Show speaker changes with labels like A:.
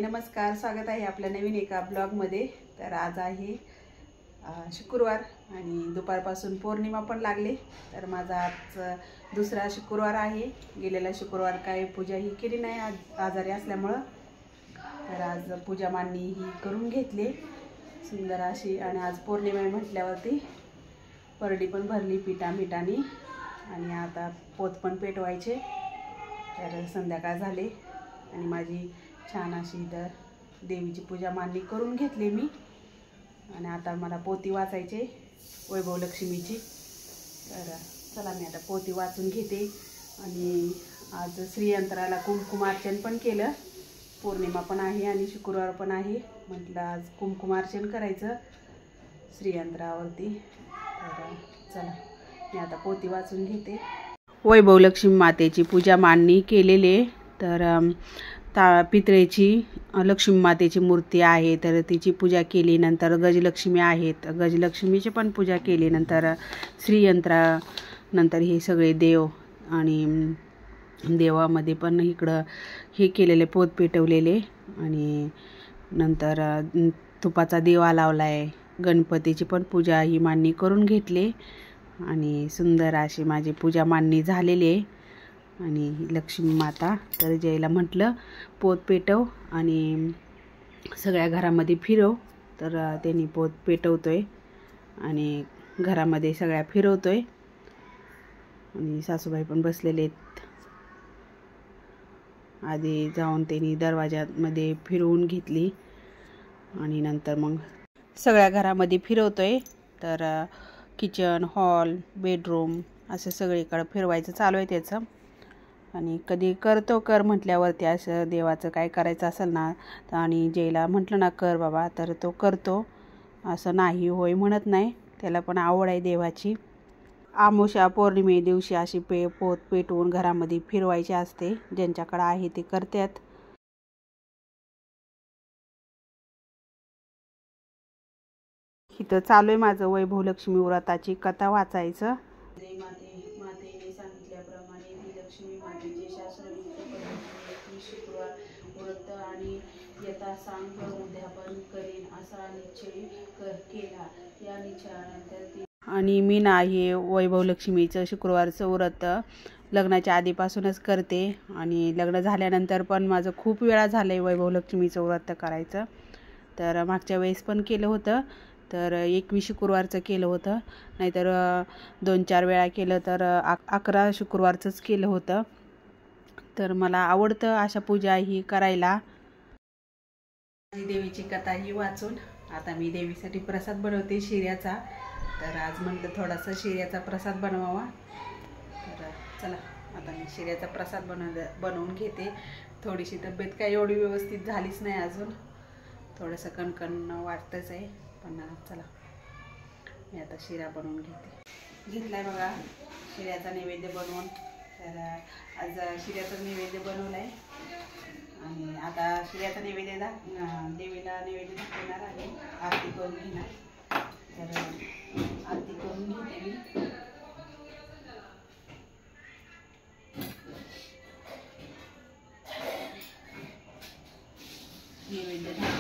A: नमस्कार, स्वागत आहे आपल्या नवीन एका ब्लॉगमध्ये। तर आज आहे शुक्रवार आणि दुपारपासून पौर्णिमा पण लागली। तर माझा आज दुसरा शुक्रवार आहे। गेलेला शुक्रवार काय पूजा ही केली नाही आजारी असल्यामुळे। तर आज पूजा मांडणी ही करून घेतली सुंदर अशी। आणि आज पौर्णिमा म्हटल्यावरती परडी पण भरली पिठामिठानी आणि आता पोत पण पेटवायचे। तर संध्याकाळ झाले आणि माझी छान अशी इथं देवीची पूजा मांडणी करून घेतली मी। आणि आता मला पोती वाचायचे वैभव लक्ष्मीची। तर चला मी आता पोती वाचून घेते। आणि आज श्रीयंत्राला कुंकुमार्चन पण केलं। पौर्णिमा पण आहे आणि शुक्रवार पण आहे, म्हटलं आज कुंकुमार्चन करायचं श्रीयंत्रावरती। तर चला मी आता पोती वाचून घेते। वैभव लक्ष्मी मातेची पूजा मांडणी केलेली। तर पितळेची लक्ष्मी मातेची मूर्ती आहे, तर तिची पूजा केली। नंतर गजलक्ष्मी आहेत, गजलक्ष्मीची पण पूजा केली। नंतर श्रीयंत्रा, नंतर हे सगळे देव आणि देवामध्ये पण इकडं हे केलेले पोत पेटवलेले। आणि नंतर तुपाचा दिवा लावलाय। गणपतीची पण पूजा ही मांडणी करून घेतली आणि सुंदर अशी माझी पूजा मांडणी झालेली आहे। आणि लक्ष्मी माता तर जयला म्हटलं पोत पेटव आणि सगळ्या घरामध्ये फिरव। तर त्यांनी पोत पेटवतोय आणि घरामध्ये सगळ्या फिरवतोय। आणि सासूबाई पण बसलेले आहेत। आधी जाऊन त्यांनी दरवाजामध्ये फिरवून घेतली आणि नंतर मग सगळ्या घरामध्ये फिरवतोय। तर किचन, हॉल, बेडरूम असं सगळीकडे फिरवायचं चालू आहे त्याचं। आणि कधी करतो कर म्हटल्यावरती असं देवाचं काय करायचं असेल ना, आणि जयला म्हटलं ना कर बाबा, तर तो करतो। असं नाही होय म्हणत नाही, त्याला पण आवड आहे देवाची। आमोशा पौर्णिमे दिवशी अशी पोत पेटवून घरामध्ये फिरवायची असते। ज्यांच्याकडे आहे ते करतात। इथं चालू आहे माझं वैभव लक्ष्मी व्रताची कथा वाचायचं। मातेने सांगितल्याप्रमाणे ती लक्ष्मी मातेचे शास्त्रयुक्त पद्धतीने शुक्रवार व्रत आणि यथासांग उद्यापन करेन असा निश्चय केला। या निश्चयानंतर ती आणि मी नाही वैभव लक्ष्मीचं शुक्रवारचं व्रत लग्नाच्या आधीपासूनच करते आणि लग्न झाल्यानंतर पण माझं खूप वेळा झालंय वैभव लक्ष्मीचं व्रत करायचं। तर मागच्या वेळेस पण केलं होतं, तर 21 शुक्रवारचं केलं होतं, नाहीतर 2-4 वेळा केलं, तर 11 शुक्रवारचंच केलं होतं। तर मला आवडतं अशा पूजा ही करायला। देवीची कथा ही वाचून आता मी देवीसाठी प्रसाद बनवते शिऱ्याचा। तर आज म्हटलं थोडासा शिऱ्याचा प्रसाद बनवावा। तर चला आता मी शिऱ्याचा प्रसाद बनवून घेते। थोडीशी तब्येत काय एवढी व्यवस्थित झालीच नाही अजून, थोडंसं कणकण वाटतंच आहे, पण चला मी आता शिरा बनवून घेतलाय बघा शिऱ्याचा नैवेद्य बनवून। तर आज शिऱ्याचा नैवेद्य बनवला आहे आणि आता शिऱ्याचा नैवेद्य देवीला नैवेद्य दाखवणार आहे, आरती करून घेणार। तर आरती करून घेते मी। नैवेद्य